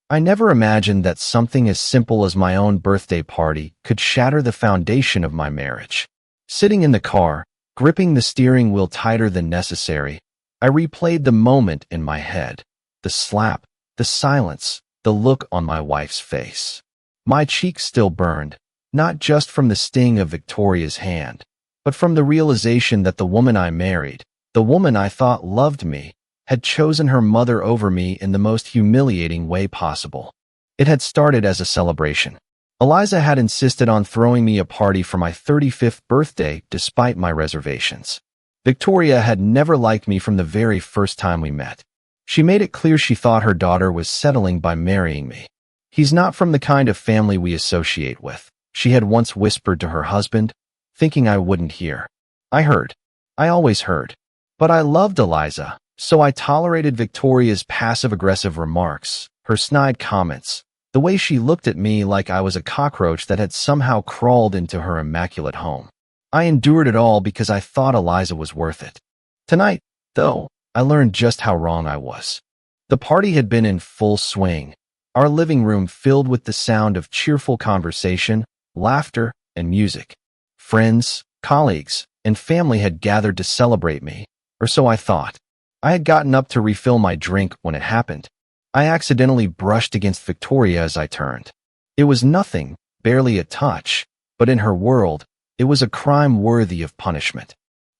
I never imagined that something as simple as my own birthday party could shatter the foundation of my marriage. Sitting in the car, gripping the steering wheel tighter than necessary, I replayed the moment in my head. The slap, the silence, the look on my wife's face. My cheeks still burned, not just from the sting of Victoria's hand, but from the realization that the woman I married, the woman I thought loved me, had chosen her mother over me in the most humiliating way possible. It had started as a celebration. Eliza had insisted on throwing me a party for my 35th birthday despite my reservations. Victoria had never liked me from the very first time we met. She made it clear she thought her daughter was settling by marrying me. "He's not from the kind of family we associate with," she had once whispered to her husband, thinking I wouldn't hear. I heard. I always heard. But I loved Eliza, so I tolerated Victoria's passive-aggressive remarks, her snide comments, the way she looked at me like I was a cockroach that had somehow crawled into her immaculate home. I endured it all because I thought Eliza was worth it. Tonight, though, I learned just how wrong I was. The party had been in full swing, our living room filled with the sound of cheerful conversation, laughter, and music. Friends, colleagues, and family had gathered to celebrate me, or so I thought. I had gotten up to refill my drink when it happened. I accidentally brushed against Victoria as I turned. It was nothing, barely a touch, but in her world, it was a crime worthy of punishment.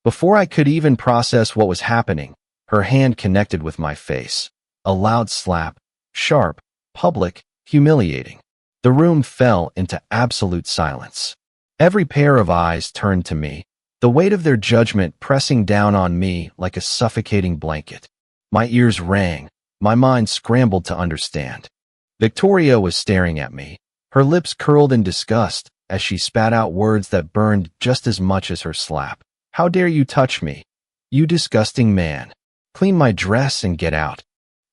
Before I could even process what was happening, her hand connected with my face. A loud slap, sharp, public, humiliating. The room fell into absolute silence. Every pair of eyes turned to me, the weight of their judgment pressing down on me like a suffocating blanket. My ears rang, my mind scrambled to understand. Victoria was staring at me, her lips curled in disgust as she spat out words that burned just as much as her slap. "How dare you touch me? You disgusting man. Clean my dress and get out."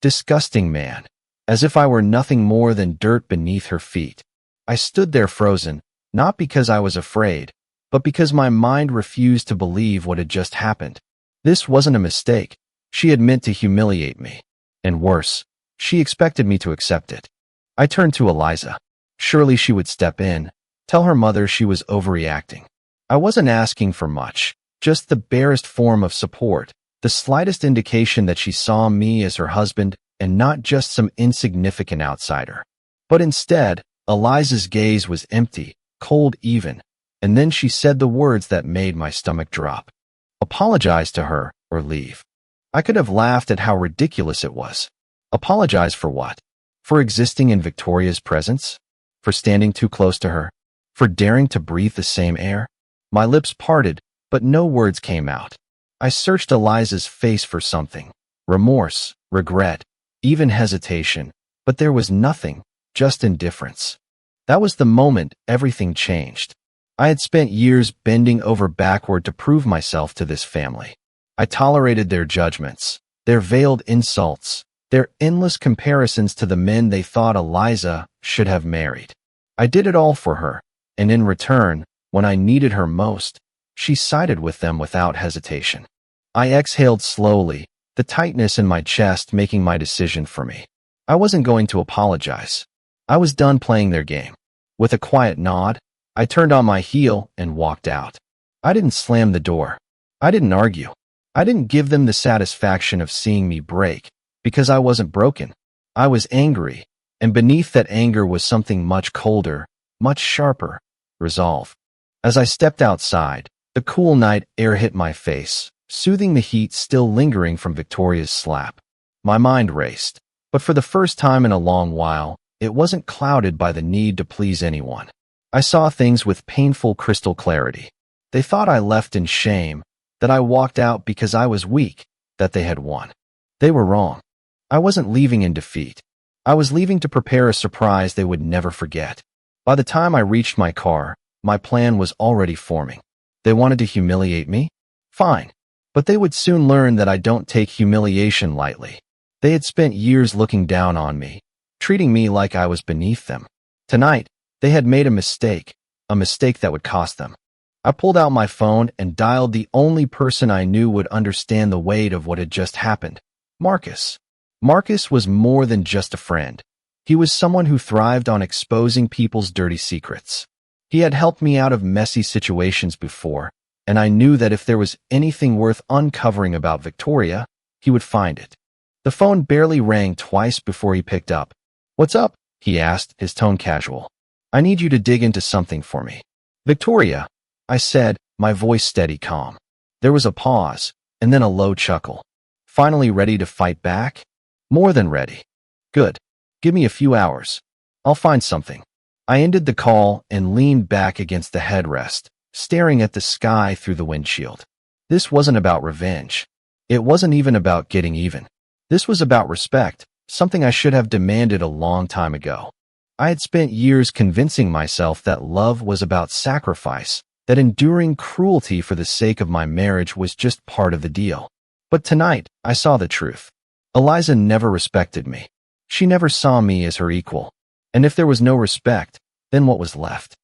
Disgusting man. As if I were nothing more than dirt beneath her feet. I stood there frozen, not because I was afraid, but because my mind refused to believe what had just happened. This wasn't a mistake. She had meant to humiliate me. And worse, she expected me to accept it. I turned to Eliza. Surely she would step in, tell her mother she was overreacting. I wasn't asking for much, just the barest form of support, the slightest indication that she saw me as her husband and not just some insignificant outsider. But instead, Eliza's gaze was empty, cold even, and then she said the words that made my stomach drop. Apologize to her, or leave. I could have laughed at how ridiculous it was. Apologize for what? For existing in Victoria's presence? For standing too close to her? For daring to breathe the same air? My lips parted, but no words came out. I searched Eliza's face for something. Remorse, regret, even hesitation, but there was nothing, just indifference. That was the moment everything changed. I had spent years bending over backward to prove myself to this family. I tolerated their judgments, their veiled insults, their endless comparisons to the men they thought Eliza should have married. I did it all for her, and in return, when I needed her most, she sided with them without hesitation. I exhaled slowly, the tightness in my chest making my decision for me. I wasn't going to apologize. I was done playing their game. With a quiet nod, I turned on my heel and walked out. I didn't slam the door. I didn't argue. I didn't give them the satisfaction of seeing me break, because I wasn't broken. I was angry, and beneath that anger was something much colder, much sharper, resolve. As I stepped outside, the cool night air hit my face, soothing the heat still lingering from Victoria's slap. My mind raced, but for the first time in a long while, it wasn't clouded by the need to please anyone. I saw things with painful crystal clarity. They thought I left in shame, that I walked out because I was weak, that they had won. They were wrong. I wasn't leaving in defeat. I was leaving to prepare a surprise they would never forget. By the time I reached my car, my plan was already forming. They wanted to humiliate me? Fine. But they would soon learn that I don't take humiliation lightly. They had spent years looking down on me, treating me like I was beneath them. Tonight, they had made a mistake that would cost them. I pulled out my phone and dialed the only person I knew would understand the weight of what had just happened. Marcus. Marcus was more than just a friend. He was someone who thrived on exposing people's dirty secrets. He had helped me out of messy situations before, and I knew that if there was anything worth uncovering about Victoria, he would find it. The phone barely rang twice before he picked up. "What's up?" he asked, his tone casual. "I need you to dig into something for me." "Victoria," I said, my voice steady calm. There was a pause, and then a low chuckle. "Finally ready to fight back?" "More than ready." "Good. Give me a few hours. I'll find something." I ended the call and leaned back against the headrest, staring at the sky through the windshield. This wasn't about revenge. It wasn't even about getting even. This was about respect, something I should have demanded a long time ago. I had spent years convincing myself that love was about sacrifice, that enduring cruelty for the sake of my marriage was just part of the deal. But tonight, I saw the truth. Eliza never respected me. She never saw me as her equal. And if there was no respect, then what was left?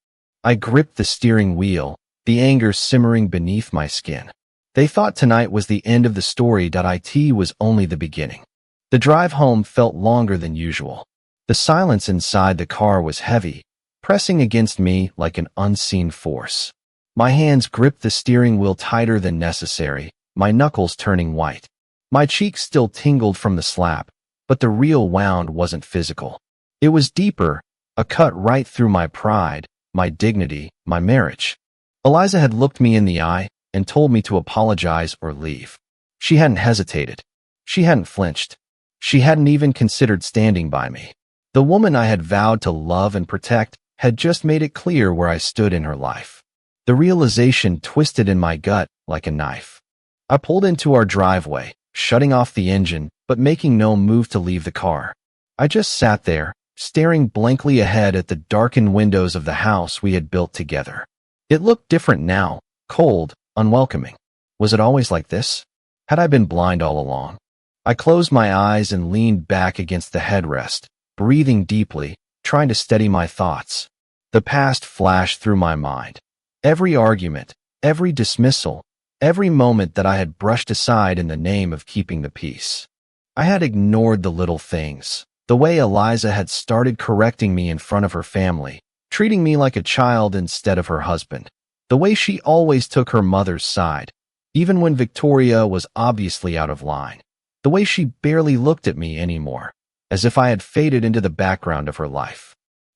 I gripped the steering wheel, the anger simmering beneath my skin. They thought tonight was the end of the story. It was only the beginning. The drive home felt longer than usual. The silence inside the car was heavy, pressing against me like an unseen force. My hands gripped the steering wheel tighter than necessary, my knuckles turning white. My cheeks still tingled from the slap, but the real wound wasn't physical. It was deeper, a cut right through my pride, my dignity, my marriage. Eliza had looked me in the eye and told me to apologize or leave. She hadn't hesitated. She hadn't flinched. She hadn't even considered standing by me. The woman I had vowed to love and protect had just made it clear where I stood in her life. The realization twisted in my gut like a knife. I pulled into our driveway, shutting off the engine, but making no move to leave the car. I just sat there, staring blankly ahead at the darkened windows of the house we had built together. It looked different now, cold, unwelcoming. Was it always like this? Had I been blind all along? I closed my eyes and leaned back against the headrest, breathing deeply, trying to steady my thoughts. The past flashed through my mind. Every argument, every dismissal, every moment that I had brushed aside in the name of keeping the peace. I had ignored the little things, the way Eliza had started correcting me in front of her family, treating me like a child instead of her husband, the way she always took her mother's side, even when Victoria was obviously out of line, the way she barely looked at me anymore, as if I had faded into the background of her life.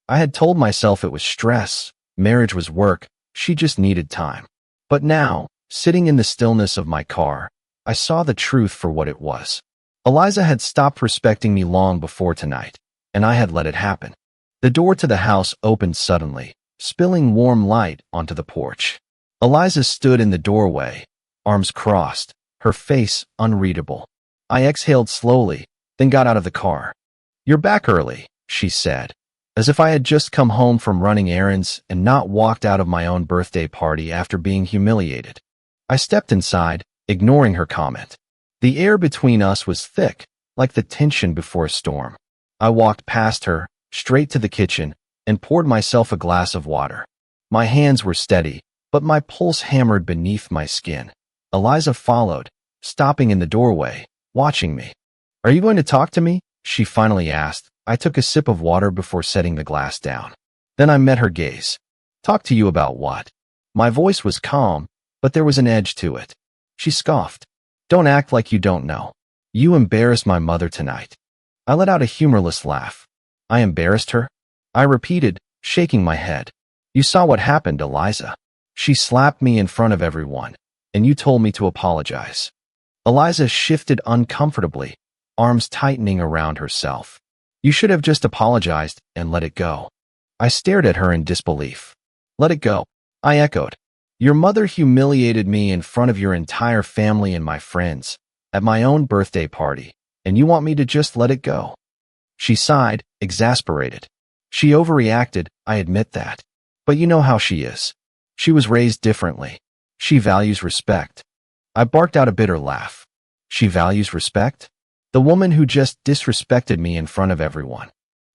I had told myself it was stress, marriage was work, she just needed time. But now, sitting in the stillness of my car, I saw the truth for what it was. Eliza had stopped respecting me long before tonight, and I had let it happen. The door to the house opened suddenly, spilling warm light onto the porch. Eliza stood in the doorway, arms crossed, her face unreadable. I exhaled slowly, then got out of the car. "You're back early," she said, as if I had just come home from running errands and not walked out of my own birthday party after being humiliated. I stepped inside, ignoring her comment. The air between us was thick, like the tension before a storm. I walked past her, straight to the kitchen, and poured myself a glass of water. My hands were steady, but my pulse hammered beneath my skin. Eliza followed, stopping in the doorway, watching me. "Are you going to talk to me?" she finally asked. I took a sip of water before setting the glass down. Then I met her gaze. "Talk to you about what?" My voice was calm, but there was an edge to it. She scoffed. "Don't act like you don't know. You embarrassed my mother tonight." I let out a humorless laugh. "I embarrassed her?" I repeated, shaking my head. "You saw what happened, Eliza. She slapped me in front of everyone, and you told me to apologize." Eliza shifted uncomfortably, arms tightening around herself. "You should have just apologized and let it go." I stared at her in disbelief. "Let it go?" I echoed. "Your mother humiliated me in front of your entire family and my friends, at my own birthday party, and you want me to just let it go?" She sighed, exasperated. "She overreacted, I admit that. But you know how she is. She was raised differently. She values respect." I barked out a bitter laugh. "She values respect?" The woman who just disrespected me in front of everyone.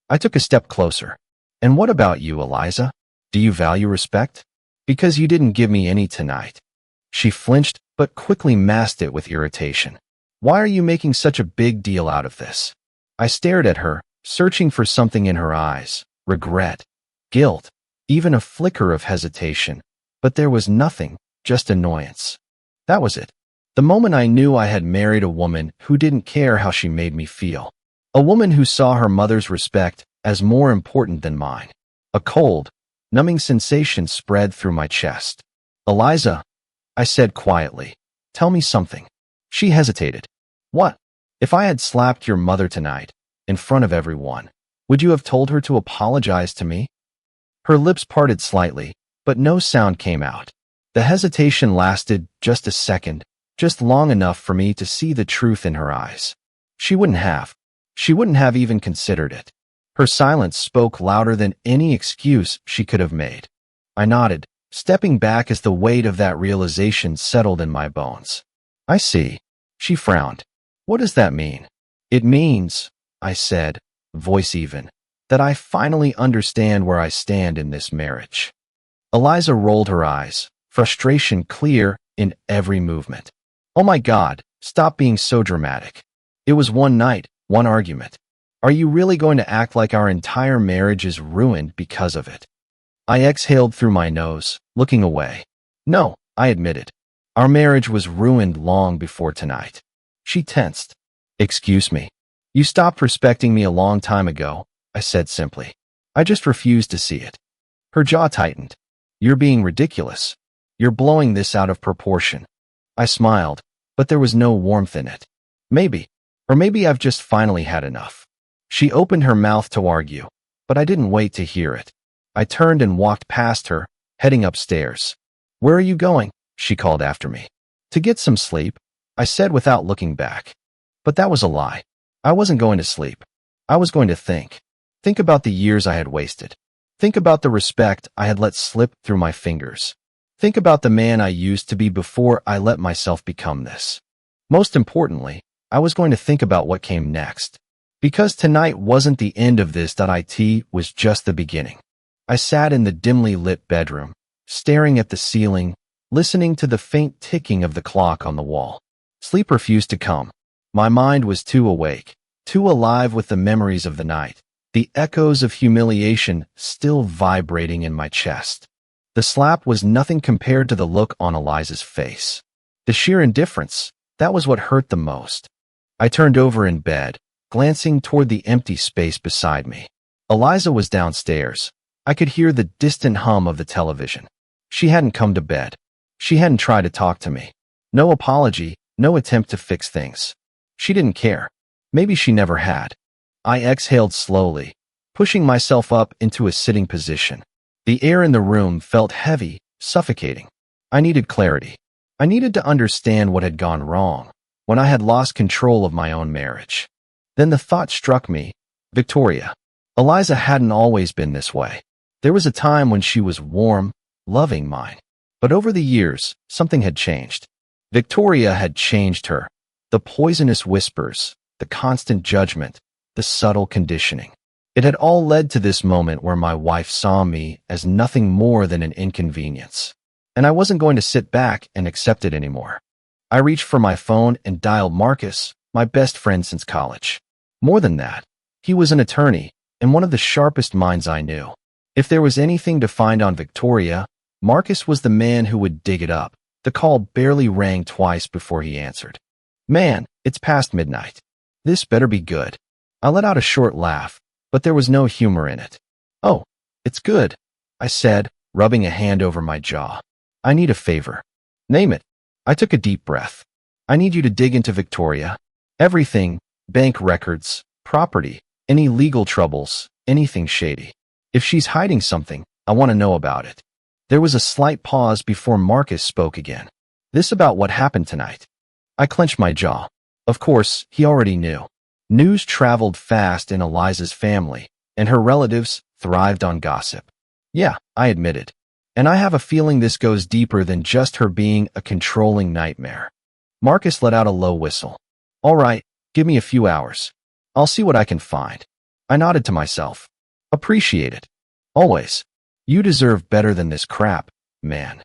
I took a step closer. "And what about you, Eliza? Do you value respect? Because you didn't give me any tonight." She flinched, but quickly masked it with irritation. "Why are you making such a big deal out of this?" I stared at her, searching for something in her eyes, regret, guilt, even a flicker of hesitation. But there was nothing, just annoyance. That was it. The moment I knew I had married a woman who didn't care how she made me feel. A woman who saw her mother's respect as more important than mine. A cold, numbing sensation spread through my chest. "Eliza," I said quietly, "tell me something." She hesitated. "What? If I had slapped your mother tonight, in front of everyone, would you have told her to apologize to me?" Her lips parted slightly, but no sound came out. The hesitation lasted just a second, just long enough for me to see the truth in her eyes. She wouldn't have. She wouldn't have even considered it. Her silence spoke louder than any excuse she could have made. I nodded, stepping back as the weight of that realization settled in my bones. "I see." She frowned. "What does that mean?" "It means," I said, voice even, "that I finally understand where I stand in this marriage." Eliza rolled her eyes, frustration clear in every movement. "Oh my God, stop being so dramatic. It was one night, one argument. Are you really going to act like our entire marriage is ruined because of it?" I exhaled through my nose, looking away. "No," I admitted. "Our marriage was ruined long before tonight." She tensed. "Excuse me. You stopped respecting me a long time ago," I said simply. "I just refused to see it." Her jaw tightened. "You're being ridiculous. You're blowing this out of proportion." I smiled, but there was no warmth in it. "Maybe. Or maybe I've just finally had enough." She opened her mouth to argue, but I didn't wait to hear it. I turned and walked past her, heading upstairs. "Where are you going?" she called after me. "To get some sleep," I said without looking back. But that was a lie. I wasn't going to sleep. I was going to think. Think about the years I had wasted. Think about the respect I had let slip through my fingers. Think about the man I used to be before I let myself become this. Most importantly, I was going to think about what came next. Because tonight wasn't the end of this. It was just the beginning. I sat in the dimly lit bedroom, staring at the ceiling, listening to the faint ticking of the clock on the wall. Sleep refused to come. My mind was too awake, too alive with the memories of the night, the echoes of humiliation still vibrating in my chest. The slap was nothing compared to the look on Eliza's face. The sheer indifference, that was what hurt the most. I turned over in bed, glancing toward the empty space beside me. Eliza was downstairs. I could hear the distant hum of the television. She hadn't come to bed. She hadn't tried to talk to me. No apology, no attempt to fix things. She didn't care. Maybe she never had. I exhaled slowly, pushing myself up into a sitting position. The air in the room felt heavy, suffocating. I needed clarity. I needed to understand what had gone wrong, when I had lost control of my own marriage. Then the thought struck me, Victoria. Eliza hadn't always been this way. There was a time when she was warm, loving mine. But over the years, something had changed. Victoria had changed her. The poisonous whispers, the constant judgment, the subtle conditioning. It had all led to this moment where my wife saw me as nothing more than an inconvenience. And I wasn't going to sit back and accept it anymore. I reached for my phone and dialed Marcus, my best friend since college. More than that, he was an attorney and one of the sharpest minds I knew. If there was anything to find on Victoria, Marcus was the man who would dig it up. The call barely rang twice before he answered. "Man, it's past midnight. This better be good." I let out a short laugh, but there was no humor in it. "Oh, it's good," I said, rubbing a hand over my jaw. "I need a favor." "Name it." I took a deep breath. "I need you to dig into Victoria. Everything, bank records, property, any legal troubles, anything shady. If she's hiding something, I want to know about it." There was a slight pause before Marcus spoke again. "This about what happened tonight." I clenched my jaw. Of course, he already knew. News traveled fast in Eliza's family, and her relatives thrived on gossip. "Yeah," I admitted. "And I have a feeling this goes deeper than just her being a controlling nightmare." Marcus let out a low whistle. "All right, give me a few hours. I'll see what I can find." I nodded to myself. "Appreciate it. Always. You deserve better than this crap, man."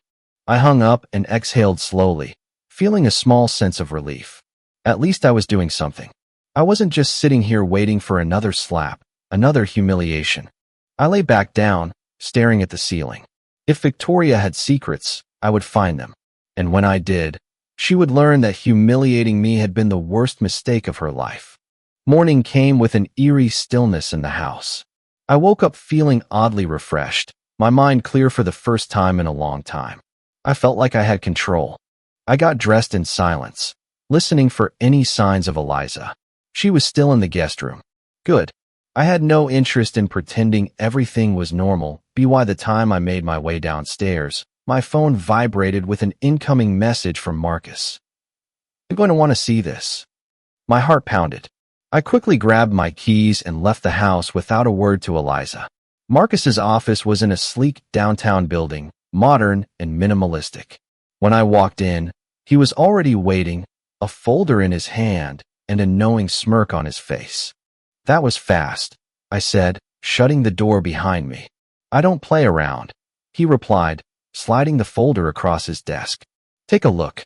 I hung up and exhaled slowly, feeling a small sense of relief. At least I was doing something. I wasn't just sitting here waiting for another slap. Another humiliation. I lay back down, staring at the ceiling. If Victoria had secrets, I would find them. And when I did, she would learn that humiliating me had been the worst mistake of her life. Morning came with an eerie stillness in the house. I woke up feeling oddly refreshed, my mind clear for the first time in a long time. I felt like I had control. I got dressed in silence, listening for any signs of Eliza. She was still in the guest room. Good. I had no interest in pretending everything was normal. By the time I made my way downstairs, my phone vibrated with an incoming message from Marcus. "You're going to want to see this." My heart pounded. I quickly grabbed my keys and left the house without a word to Eliza. Marcus's office was in a sleek downtown building, modern and minimalistic. When I walked in, he was already waiting, a folder in his hand and a knowing smirk on his face. "That was fast," I said, shutting the door behind me. "I don't play around," he replied, sliding the folder across his desk. "Take a look."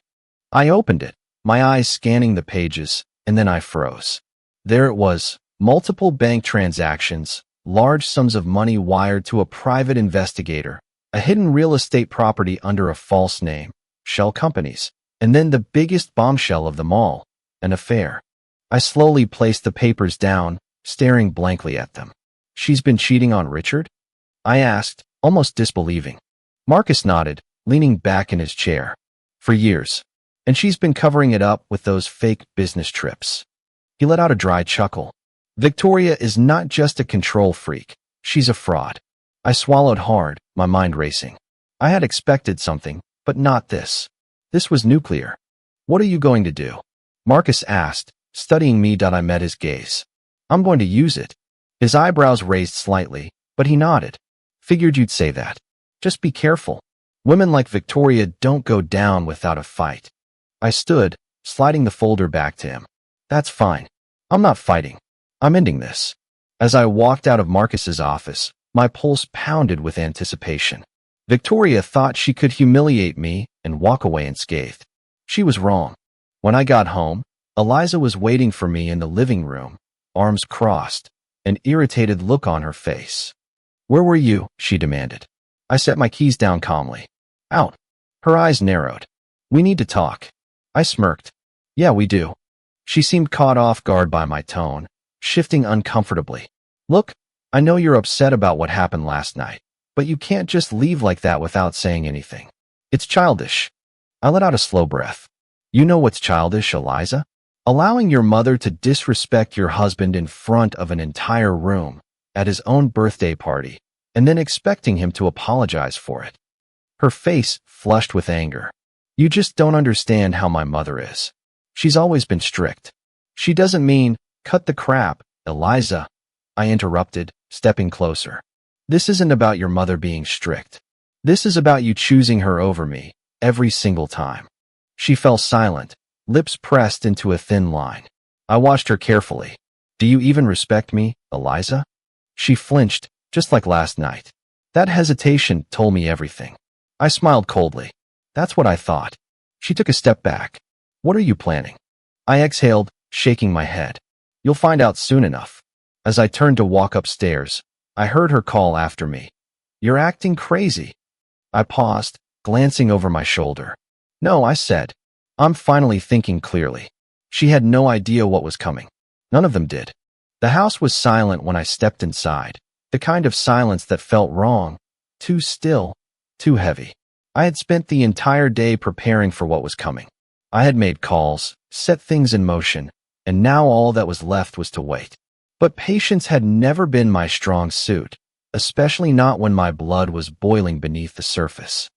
I opened it, my eyes scanning the pages, and then I froze. There it was, multiple bank transactions, large sums of money wired to a private investigator, a hidden real estate property under a false name, shell companies, and then the biggest bombshell of them all, an affair. I slowly placed the papers down, staring blankly at them. "She's been cheating on Richard?" I asked, almost disbelieving. Marcus nodded, leaning back in his chair. "For years. And she's been covering it up with those fake business trips." He let out a dry chuckle. "Victoria is not just a control freak. She's a fraud." I swallowed hard, my mind racing. I had expected something, but not this. This was nuclear. "What are you going to do?" Marcus asked, studying me. I met his gaze. "I'm going to use it." His eyebrows raised slightly, but he nodded. "Figured you'd say that. Just be careful. Women like Victoria don't go down without a fight." I stood, sliding the folder back to him. "That's fine. I'm not fighting. I'm ending this." As I walked out of Marcus's office, my pulse pounded with anticipation. Victoria thought she could humiliate me and walk away unscathed. She was wrong. When I got home, Eliza was waiting for me in the living room, arms crossed, an irritated look on her face. "Where were you?" she demanded. I set my keys down calmly. "Out." Her eyes narrowed. "We need to talk." I smirked. "Yeah, we do." She seemed caught off guard by my tone, shifting uncomfortably. "Look, I know you're upset about what happened last night, but you can't just leave like that without saying anything. It's childish." I let out a slow breath. "You know what's childish, Eliza? Allowing your mother to disrespect your husband in front of an entire room at his own birthday party, and then expecting him to apologize for it." Her face flushed with anger. "You just don't understand how my mother is. She's always been strict." "She doesn't mean, cut the crap, Eliza," I interrupted, stepping closer. "This isn't about your mother being strict. This is about you choosing her over me, every single time." She fell silent, lips pressed into a thin line. I watched her carefully. "Do you even respect me, Eliza?" She flinched, just like last night. That hesitation told me everything. I smiled coldly. "That's what I thought." She took a step back. "What are you planning?" I exhaled, shaking my head. "You'll find out soon enough." As I turned to walk upstairs, I heard her call after me. "You're acting crazy." I paused, glancing over my shoulder. "No," I said. "I'm finally thinking clearly." She had no idea what was coming. None of them did. The house was silent when I stepped inside, the kind of silence that felt wrong, too still, too heavy. I had spent the entire day preparing for what was coming. I had made calls, set things in motion, and now all that was left was to wait. But patience had never been my strong suit, especially not when my blood was boiling beneath the surface.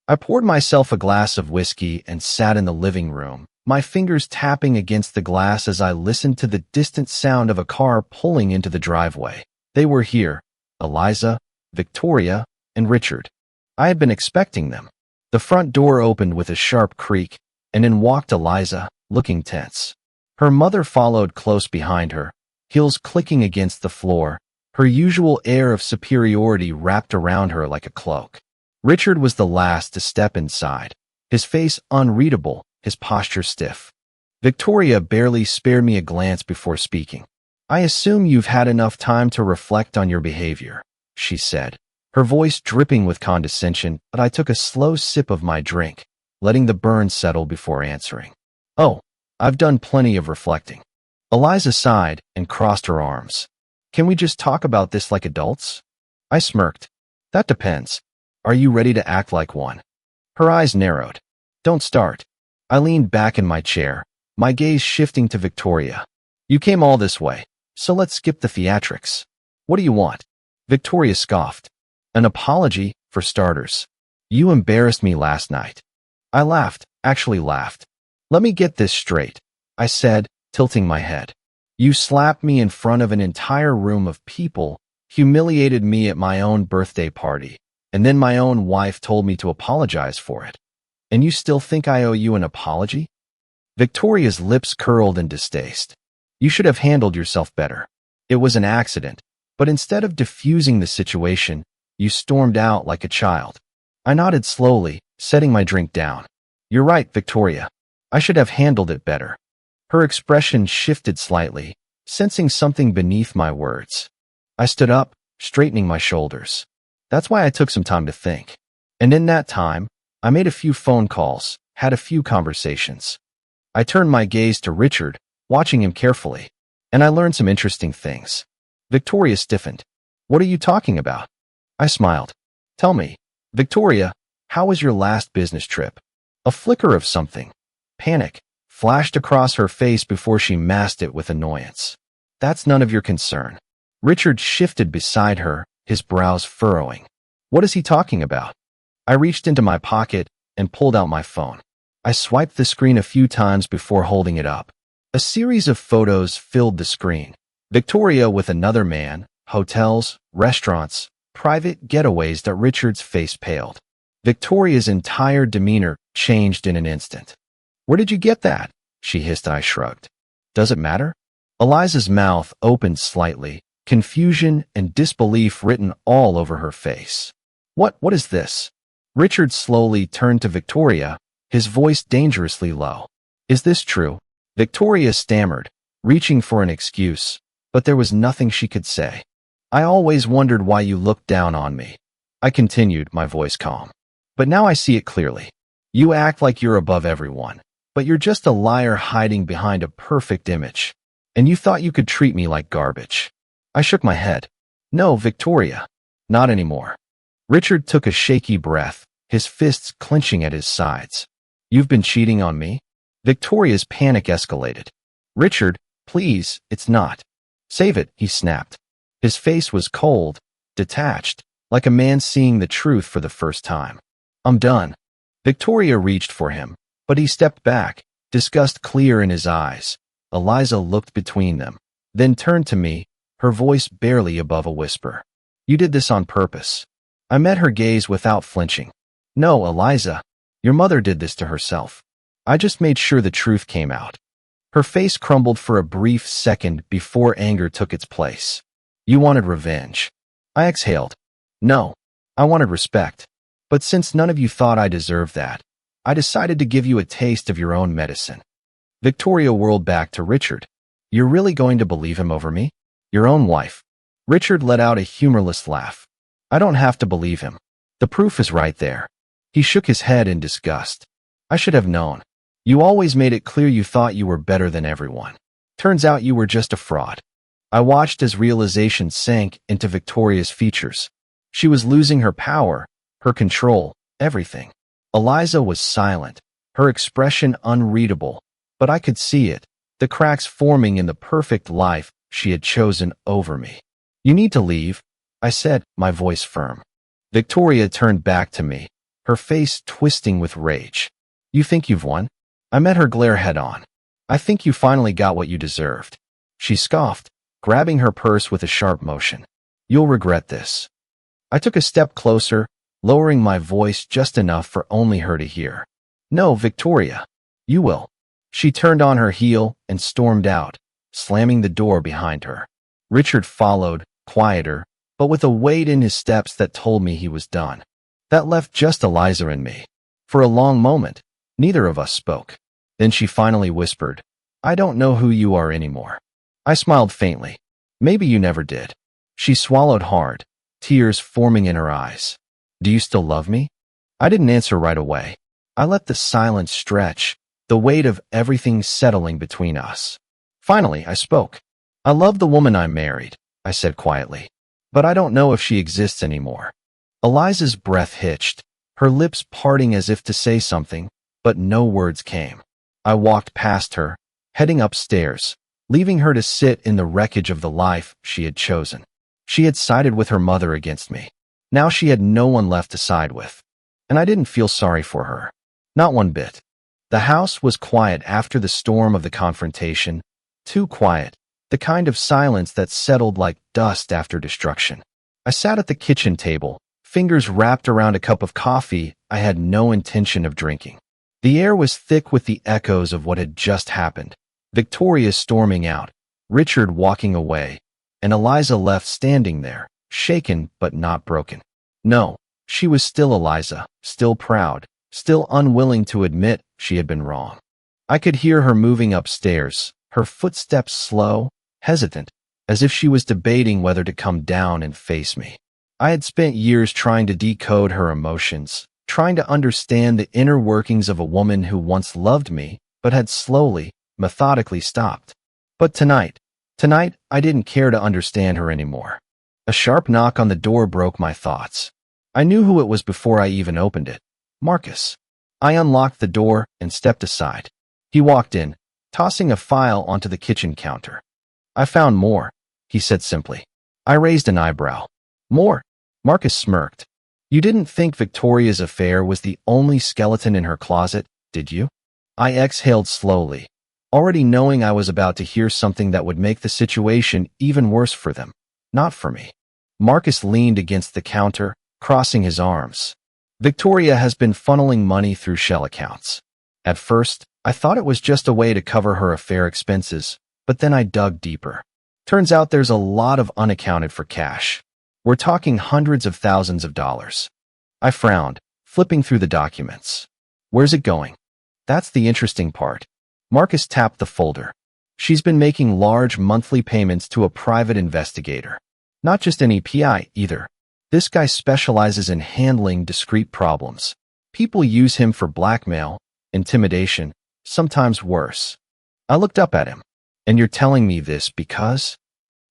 I poured myself a glass of whiskey and sat in the living room, my fingers tapping against the glass as I listened to the distant sound of a car pulling into the driveway. They were here, Eliza, Victoria, and Richard. I had been expecting them. The front door opened with a sharp creak, and in walked Eliza, looking tense. Her mother followed close behind her, heels clicking against the floor, her usual air of superiority wrapped around her like a cloak. Richard was the last to step inside, his face unreadable, his posture stiff. Victoria barely spared me a glance before speaking. I assume you've had enough time to reflect on your behavior, she said, her voice dripping with condescension, but I took a slow sip of my drink, letting the burn settle before answering. Oh, I've done plenty of reflecting. Eliza sighed and crossed her arms. Can we just talk about this like adults? I smirked. That depends. Are you ready to act like one? Her eyes narrowed. Don't start. I leaned back in my chair, my gaze shifting to Victoria. You came all this way, so let's skip the theatrics. What do you want? Victoria scoffed. An apology, for starters. You embarrassed me last night. I laughed, actually laughed. Let me get this straight, I said, tilting my head. You slapped me in front of an entire room of people, humiliated me at my own birthday party, and then my own wife told me to apologize for it. And you still think I owe you an apology? Victoria's lips curled in distaste. You should have handled yourself better. It was an accident, but instead of diffusing the situation, you stormed out like a child. I nodded slowly, setting my drink down. You're right, Victoria. I should have handled it better. Her expression shifted slightly, sensing something beneath my words. I stood up, straightening my shoulders. That's why I took some time to think. And in that time, I made a few phone calls, had a few conversations. I turned my gaze to Richard, watching him carefully, and I learned some interesting things. Victoria stiffened. What are you talking about? I smiled. Tell me, Victoria, how was your last business trip? A flicker of something, panic, flashed across her face before she masked it with annoyance. That's none of your concern. Richard shifted beside her, his brows furrowing. What is he talking about? I reached into my pocket and pulled out my phone. I swiped the screen a few times before holding it up. A series of photos filled the screen. Victoria with another man, hotels, restaurants, private getaways that Richard's face paled. Victoria's entire demeanor changed in an instant. Where did you get that? She hissed. I shrugged. Does it matter? Eliza's mouth opened slightly, confusion and disbelief written all over her face. What is this? Richard slowly turned to Victoria, his voice dangerously low. Is this true? Victoria stammered, reaching for an excuse, but there was nothing she could say. I always wondered why you looked down on me. I continued, my voice calm. But now I see it clearly. You act like you're above everyone, but you're just a liar hiding behind a perfect image. And you thought you could treat me like garbage. I shook my head. No, Victoria. Not anymore. Richard took a shaky breath, his fists clenching at his sides. You've been cheating on me? Victoria's panic escalated. Richard, please, it's not. Save it, he snapped. His face was cold, detached, like a man seeing the truth for the first time. I'm done. Victoria reached for him, but he stepped back, disgust clear in his eyes. Eliza looked between them, then turned to me, her voice barely above a whisper. You did this on purpose. I met her gaze without flinching. No, Eliza, your mother did this to herself. I just made sure the truth came out. Her face crumbled for a brief second before anger took its place. You wanted revenge. I exhaled. No, I wanted respect. But since none of you thought I deserved that, I decided to give you a taste of your own medicine. Victoria whirled back to Richard. You're really going to believe him over me? Your own wife. Richard let out a humorless laugh. I don't have to believe him. The proof is right there. He shook his head in disgust. I should have known. You always made it clear you thought you were better than everyone. Turns out you were just a fraud. I watched as realization sank into Victoria's features. She was losing her power, her control, everything. Eliza was silent, her expression unreadable, but I could see it, the cracks forming in the perfect life she had chosen over me. You need to leave, I said, my voice firm. Victoria turned back to me, her face twisting with rage. You think you've won? I met her glare head on. I think you finally got what you deserved. She scoffed, grabbing her purse with a sharp motion. You'll regret this. I took a step closer, lowering my voice just enough for only her to hear. No, Victoria. You will. She turned on her heel and stormed out, slamming the door behind her. Richard followed, quieter, but with a weight in his steps that told me he was done. That left just Eliza and me. For a long moment, neither of us spoke. Then she finally whispered, I don't know who you are anymore. I smiled faintly. Maybe you never did. She swallowed hard, tears forming in her eyes. Do you still love me? I didn't answer right away. I let the silence stretch, the weight of everything settling between us. Finally, I spoke. I love the woman I married, I said quietly. But I don't know if she exists anymore. Eliza's breath hitched, her lips parting as if to say something, but no words came. I walked past her, heading upstairs, leaving her to sit in the wreckage of the life she had chosen. She had sided with her mother against me. Now she had no one left to side with. And I didn't feel sorry for her. Not one bit. The house was quiet after the storm of the confrontation, too quiet, the kind of silence that settled like dust after destruction. I sat at the kitchen table, fingers wrapped around a cup of coffee I had no intention of drinking. The air was thick with the echoes of what had just happened. Victoria storming out, Richard walking away, and Eliza left standing there, shaken but not broken. No, she was still Eliza, still proud, still unwilling to admit she had been wrong. I could hear her moving upstairs, her footsteps slow, hesitant, as if she was debating whether to come down and face me. I had spent years trying to decode her emotions, trying to understand the inner workings of a woman who once loved me, but had slowly, methodically stopped. But tonight, I didn't care to understand her anymore. A sharp knock on the door broke my thoughts. I knew who it was before I even opened it. Marcus. I unlocked the door and stepped aside. He walked in, tossing a file onto the kitchen counter. I found more, he said simply. I raised an eyebrow. More? Marcus smirked. You didn't think Victoria's affair was the only skeleton in her closet, did you? I exhaled slowly, already knowing I was about to hear something that would make the situation even worse for them, not for me. Marcus leaned against the counter, crossing his arms. Victoria has been funneling money through shell accounts. At first, I thought it was just a way to cover her affair expenses, but then I dug deeper. Turns out there's a lot of unaccounted for cash. We're talking hundreds of thousands of dollars. I frowned, flipping through the documents. Where's it going? That's the interesting part. Marcus tapped the folder. She's been making large monthly payments to a private investigator. Not just any PI either. This guy specializes in handling discrete problems. People use him for blackmail, intimidation, sometimes worse. I looked up at him. And you're telling me this because?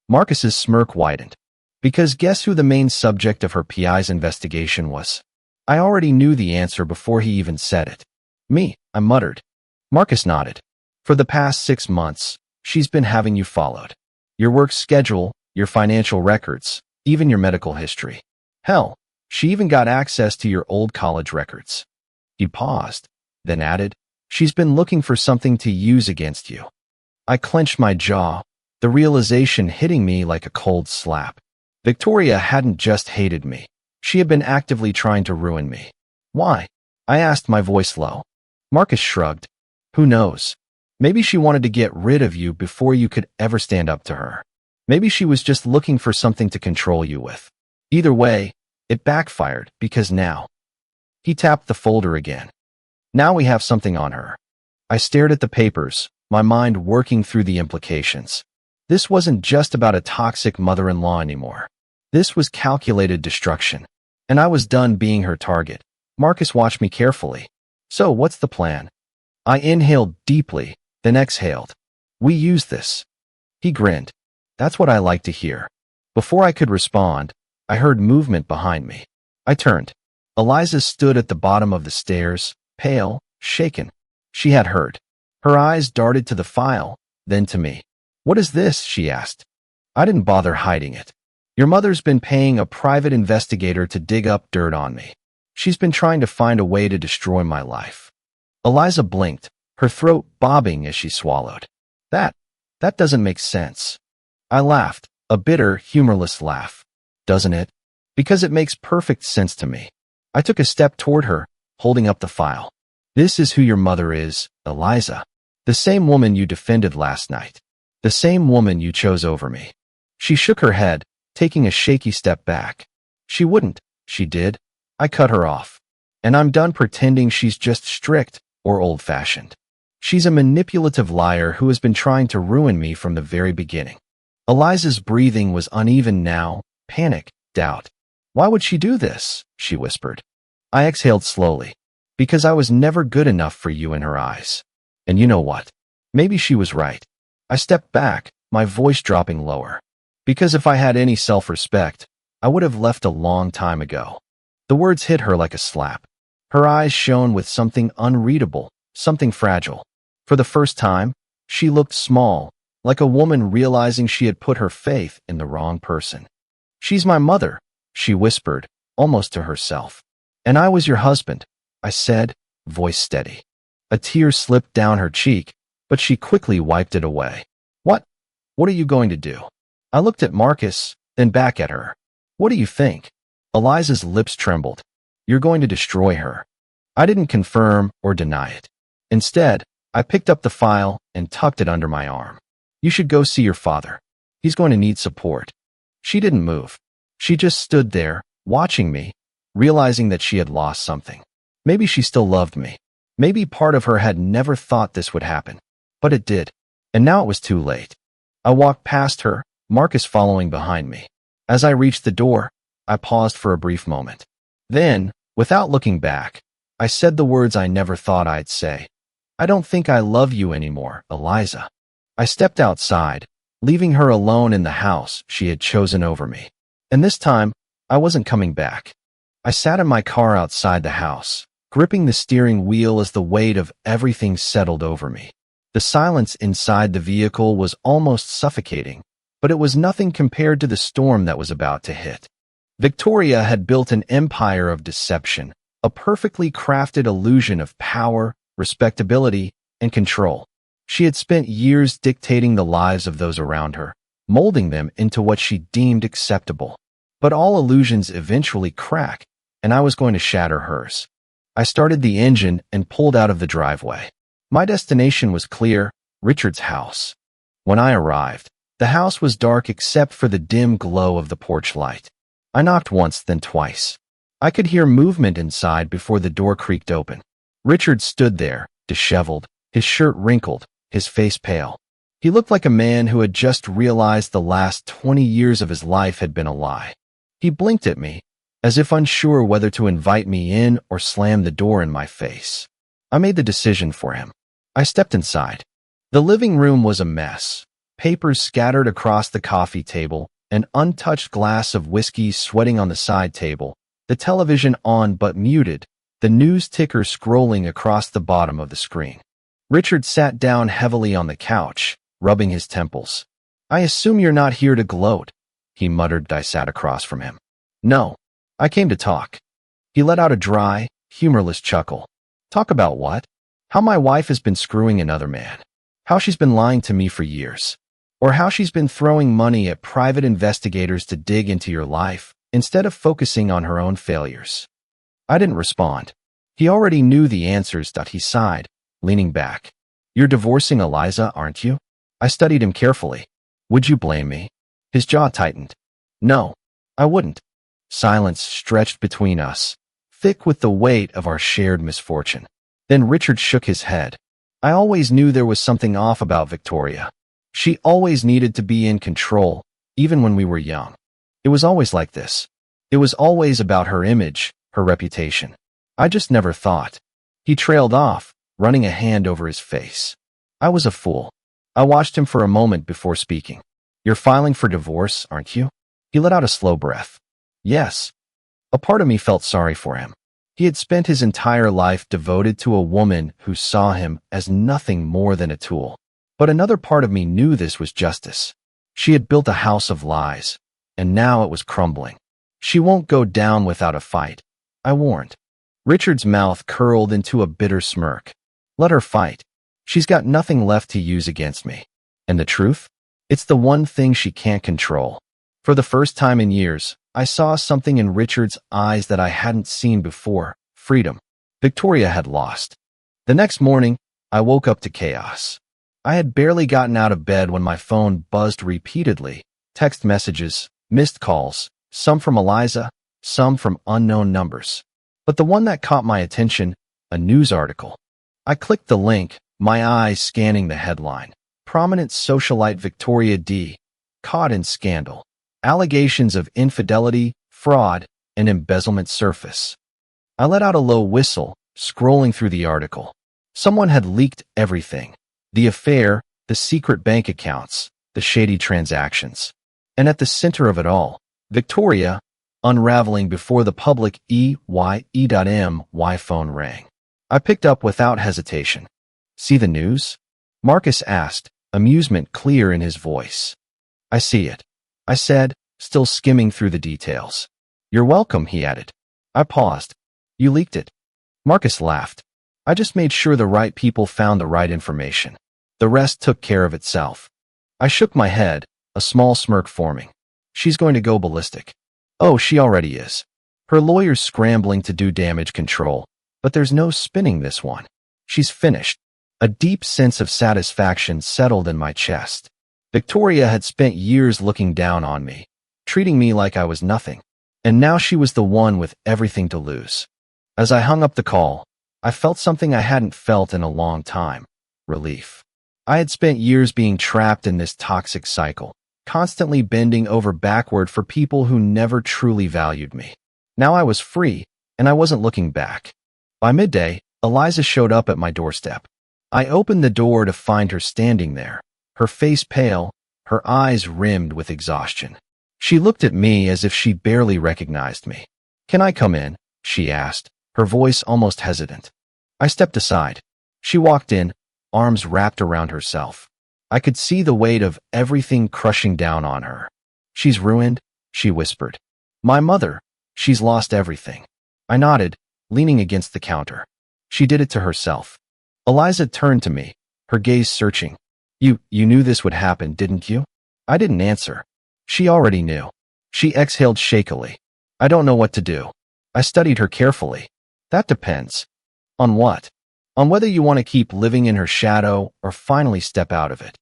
Marcus's smirk widened. Because guess who the main subject of her PI's investigation was? I already knew the answer before he even said it. Me, I muttered. Marcus nodded. For the past 6 months, she's been having you followed. Your work schedule, your financial records, even your medical history. Hell, she even got access to your old college records. He paused, then added, she's been looking for something to use against you. I clenched my jaw, the realization hitting me like a cold slap. Victoria hadn't just hated me. She had been actively trying to ruin me. Why? I asked, my voice low. Marcus shrugged. Who knows? Maybe she wanted to get rid of you before you could ever stand up to her. Maybe she was just looking for something to control you with. Either way, it backfired because now. He tapped the folder again. Now we have something on her. I stared at the papers, my mind working through the implications. This wasn't just about a toxic mother-in-law anymore. This was calculated destruction. And I was done being her target. Marcus watched me carefully. So what's the plan? I inhaled deeply, then exhaled. We use this. He grinned. That's what I like to hear. Before I could respond, I heard movement behind me. I turned. Eliza stood at the bottom of the stairs, pale, shaken. She had heard. Her eyes darted to the file, then to me. What is this? She asked. I didn't bother hiding it. Your mother's been paying a private investigator to dig up dirt on me. She's been trying to find a way to destroy my life. Eliza blinked, her throat bobbing as she swallowed. That doesn't make sense. I laughed, a bitter, humorless laugh. Doesn't it? Because it makes perfect sense to me. I took a step toward her, holding up the file. This is who your mother is, Eliza. The same woman you defended last night. The same woman you chose over me. She shook her head, taking a shaky step back. She wouldn't. She did. I cut her off. And I'm done pretending she's just strict or old-fashioned. She's a manipulative liar who has been trying to ruin me from the very beginning. Eliza's breathing was uneven now, panic, doubt. Why would she do this? She whispered. I exhaled slowly. Because I was never good enough for you in her eyes. And you know what? Maybe she was right. I stepped back, my voice dropping lower. Because if I had any self-respect, I would have left a long time ago. The words hit her like a slap. Her eyes shone with something unreadable, something fragile. For the first time, she looked small, like a woman realizing she had put her faith in the wrong person. She's my mother, she whispered, almost to herself. And I was your husband, I said, voice steady. A tear slipped down her cheek, but she quickly wiped it away. What? What are you going to do? I looked at Marcus, then back at her. What do you think? Eliza's lips trembled. You're going to destroy her. I didn't confirm or deny it. Instead, I picked up the file and tucked it under my arm. You should go see your father. He's going to need support. She didn't move. She just stood there, watching me, realizing that she had lost something. Maybe she still loved me. Maybe part of her had never thought this would happen. But it did. And now it was too late. I walked past her, Marcus following behind me. As I reached the door, I paused for a brief moment. Then, without looking back, I said the words I never thought I'd say. I don't think I love you anymore, Eliza. I stepped outside, leaving her alone in the house she had chosen over me. And this time, I wasn't coming back. I sat in my car outside the house, gripping the steering wheel as the weight of everything settled over me. The silence inside the vehicle was almost suffocating, but it was nothing compared to the storm that was about to hit. Victoria had built an empire of deception, a perfectly crafted illusion of power, respectability, and control. She had spent years dictating the lives of those around her, molding them into what she deemed acceptable. But all illusions eventually crack, and I was going to shatter hers. I started the engine and pulled out of the driveway. My destination was clear, Richard's house. When I arrived, the house was dark except for the dim glow of the porch light. I knocked once, then twice. I could hear movement inside before the door creaked open. Richard stood there, disheveled, his shirt wrinkled, his face pale. He looked like a man who had just realized the last 20 years of his life had been a lie. He blinked at me, as if unsure whether to invite me in or slam the door in my face. I made the decision for him. I stepped inside. The living room was a mess. Papers scattered across the coffee table, an untouched glass of whiskey sweating on the side table, the television on but muted, the news ticker scrolling across the bottom of the screen. Richard sat down heavily on the couch, rubbing his temples. I assume you're not here to gloat, he muttered as I sat across from him. No, I came to talk. He let out a dry, humorless chuckle. Talk about what? How my wife has been screwing another man. How she's been lying to me for years. Or how she's been throwing money at private investigators to dig into your life, instead of focusing on her own failures. I didn't respond. He already knew the answers. He sighed, leaning back. You're divorcing Eliza, aren't you? I studied him carefully. Would you blame me? His jaw tightened. No, I wouldn't. Silence stretched between us, thick with the weight of our shared misfortune. Then Richard shook his head. I always knew there was something off about Victoria. She always needed to be in control, even when we were young. It was always like this. It was always about her image, her reputation. I just never thought. He trailed off, running a hand over his face. I was a fool. I watched him for a moment before speaking. You're filing for divorce, aren't you? He let out a slow breath. Yes. A part of me felt sorry for him. He had spent his entire life devoted to a woman who saw him as nothing more than a tool. But another part of me knew this was justice. She had built a house of lies, and now it was crumbling. She won't go down without a fight, I warned. Richard's mouth curled into a bitter smirk. Let her fight. She's got nothing left to use against me. And the truth? It's the one thing she can't control. For the first time in years, I saw something in Richard's eyes that I hadn't seen before. Freedom. Victoria had lost. The next morning, I woke up to chaos. I had barely gotten out of bed when my phone buzzed repeatedly. Text messages, missed calls, some from Eliza, some from unknown numbers. But the one that caught my attention, a news article. I clicked the link, my eyes scanning the headline. Prominent socialite Victoria D. caught in scandal. Allegations of infidelity, fraud, and embezzlement surface. I let out a low whistle, scrolling through the article. Someone had leaked everything. The affair, the secret bank accounts, the shady transactions. And at the center of it all, Victoria, unraveling before the public. My phone rang. I picked up without hesitation. "See the news?" Marcus asked, amusement clear in his voice. "I see it," I said, still skimming through the details. "You're welcome," he added. I paused. "You leaked it?" Marcus laughed. "I just made sure the right people found the right information. The rest took care of itself." I shook my head, a small smirk forming. "She's going to go ballistic." "Oh, she already is. Her lawyer's scrambling to do damage control, but there's no spinning this one. She's finished." A deep sense of satisfaction settled in my chest. Victoria had spent years looking down on me, treating me like I was nothing, and now she was the one with everything to lose. As I hung up the call, I felt something I hadn't felt in a long time: relief. I had spent years being trapped in this toxic cycle, constantly bending over backward for people who never truly valued me. Now I was free, and I wasn't looking back. By midday, Eliza showed up at my doorstep. I opened the door to find her standing there, her face pale, her eyes rimmed with exhaustion. She looked at me as if she barely recognized me. "Can I come in?" she asked, her voice almost hesitant. I stepped aside. She walked in, arms wrapped around herself. I could see the weight of everything crushing down on her. "She's ruined," she whispered. "My mother, she's lost everything." I nodded, leaning against the counter. "She did it to herself." Eliza turned to me, her gaze searching. You knew this would happen, didn't you?" I didn't answer. She already knew. She exhaled shakily. "I don't know what to do." I studied her carefully. "That depends." "On what?" "On whether you want to keep living in her shadow or finally step out of it."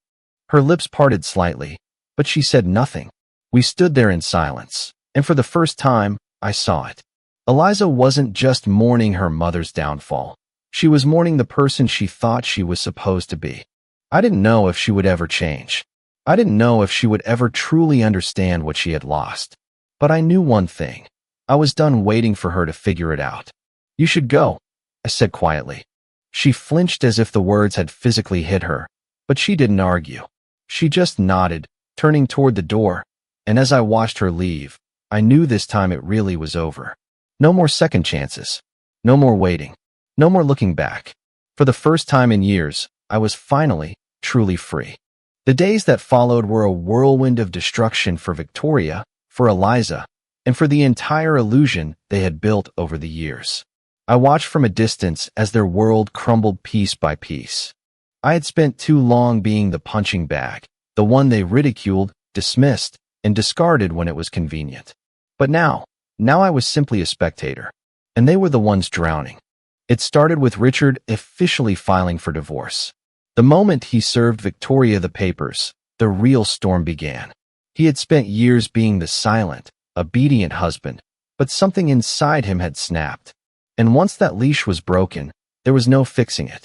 Her lips parted slightly, but she said nothing. We stood there in silence, and for the first time, I saw it. Eliza wasn't just mourning her mother's downfall. She was mourning the person she thought she was supposed to be. I didn't know if she would ever change. I didn't know if she would ever truly understand what she had lost. But I knew one thing. I was done waiting for her to figure it out. "You should go," I said quietly. She flinched as if the words had physically hit her, but she didn't argue. She just nodded, turning toward the door, and as I watched her leave, I knew this time it really was over. No more second chances. No more waiting. No more looking back. For the first time in years, I was finally, truly free. The days that followed were a whirlwind of destruction for Victoria, for Eliza, and for the entire illusion they had built over the years. I watched from a distance as their world crumbled piece by piece. I had spent too long being the punching bag, the one they ridiculed, dismissed, and discarded when it was convenient. But now I was simply a spectator, and they were the ones drowning. It started with Richard officially filing for divorce. The moment he served Victoria the papers, the real storm began. He had spent years being the silent, obedient husband, but something inside him had snapped. And once that leash was broken, there was no fixing it.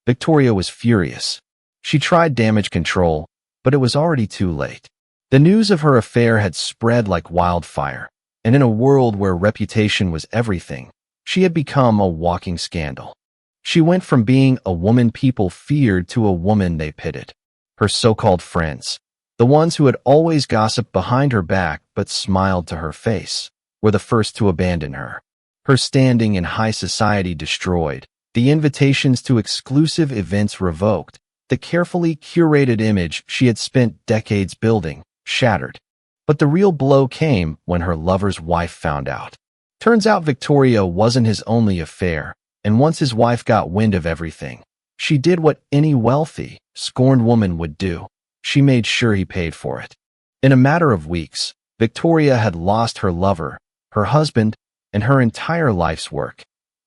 Victoria was furious. She tried damage control, but it was already too late. The news of her affair had spread like wildfire, and in a world where reputation was everything, she had become a walking scandal. She went from being a woman people feared to a woman they pitted. Her so-called friends, the ones who had always gossiped behind her back but smiled to her face, were the first to abandon her. Her standing in high society destroyed, the invitations to exclusive events revoked, the carefully curated image she had spent decades building, shattered. But the real blow came when her lover's wife found out. Turns out Victoria wasn't his only affair, and once his wife got wind of everything, she did what any wealthy, scorned woman would do. She made sure he paid for it. In a matter of weeks, Victoria had lost her lover, her husband, and her entire life's work.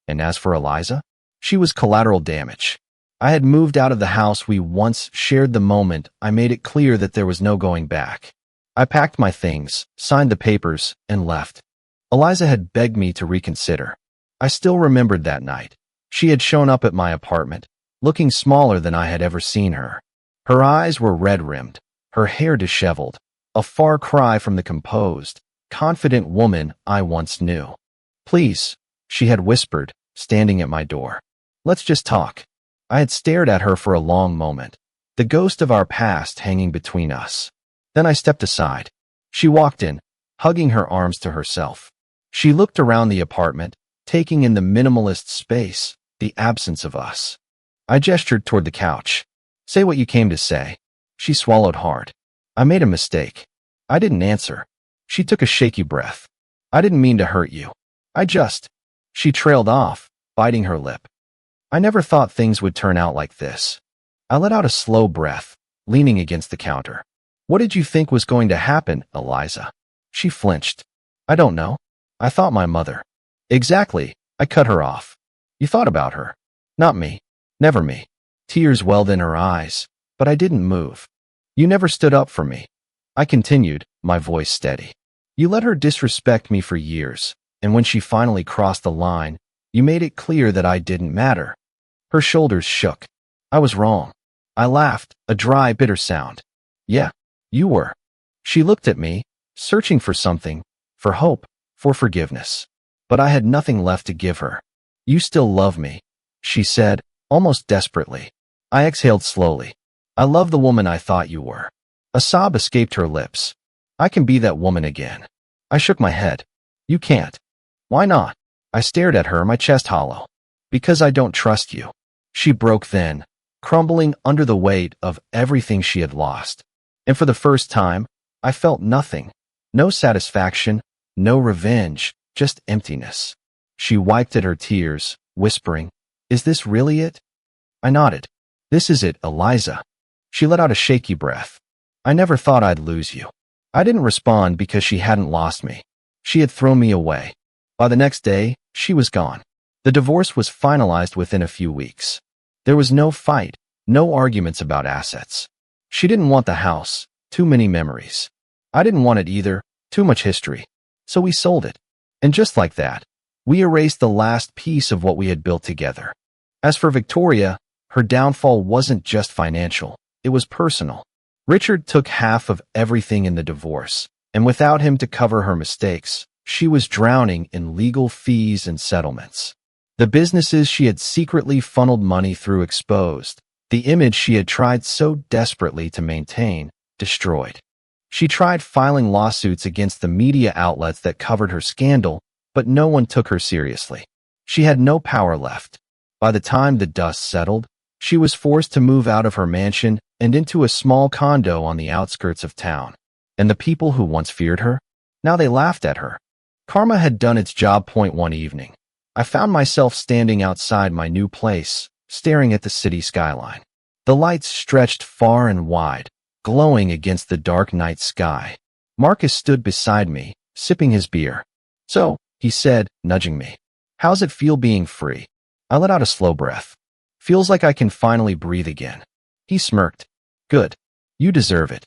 And as for Eliza, she was collateral damage. I had moved out of the house we once shared the moment I made it clear that there was no going back. I packed my things, signed the papers, and left. Eliza had begged me to reconsider. I still remembered that night. She had shown up at my apartment, looking smaller than I had ever seen her. Her eyes were red-rimmed, her hair disheveled, a far cry from the composed, confident woman I once knew. "Please," she had whispered, standing at my door. "Let's just talk." I had stared at her for a long moment, the ghost of our past hanging between us. Then I stepped aside. She walked in, hugging her arms to herself. She looked around the apartment, taking in the minimalist space, the absence of us. I gestured toward the couch. "Say what you came to say." She swallowed hard. "I made a mistake." I didn't answer. She took a shaky breath. "I didn't mean to hurt you. I just—" She trailed off, biting her lip. I never thought things would turn out like this. I let out a slow breath, leaning against the counter. "What did you think was going to happen, Eliza?" She flinched. "I don't know. I thought my mother." "Exactly," I cut her off. "You thought about her. Not me. Never me." Tears welled in her eyes, but I didn't move. "You never stood up for me," I continued, my voice steady. "You let her disrespect me for years, and when she finally crossed the line, you made it clear that I didn't matter." Her shoulders shook. "I was wrong." I laughed, a dry, bitter sound. "Yeah, you were." She looked at me, searching for something, for hope, for forgiveness. But I had nothing left to give her. "You still love me," she said, almost desperately. I exhaled slowly. "I love the woman I thought you were." A sob escaped her lips. "I can be that woman again." I shook my head. "You can't." "Why not?" I stared at her, my chest hollow. "Because I don't trust you." She broke then, crumbling under the weight of everything she had lost. And for the first time, I felt nothing. No satisfaction, no revenge, just emptiness. She wiped at her tears, whispering, "Is this really it?" I nodded. "This is it, Eliza." She let out a shaky breath. "I never thought I'd lose you." I didn't respond because she hadn't lost me. She had thrown me away. By the next day, she was gone. The divorce was finalized within a few weeks. There was no fight, no arguments about assets. She didn't want the house, too many memories. I didn't want it either, too much history. So we sold it. And just like that, we erased the last piece of what we had built together. As for Victoria, her downfall wasn't just financial, it was personal. Richard took half of everything in the divorce, and without him to cover her mistakes, she was drowning in legal fees and settlements. The businesses she had secretly funneled money through exposed, the image she had tried so desperately to maintain, destroyed. She tried filing lawsuits against the media outlets that covered her scandal, but no one took her seriously. She had no power left. By the time the dust settled, she was forced to move out of her mansion and into a small condo on the outskirts of town. And the people who once feared her, now they laughed at her. Karma had done its job. One evening, I found myself standing outside my new place, staring at the city skyline. The lights stretched far and wide, glowing against the dark night sky. Marcus stood beside me, sipping his beer. "So," he said, nudging me, "how's it feel being free?" I let out a slow breath. "Feels like I can finally breathe again." He smirked. "Good. You deserve it."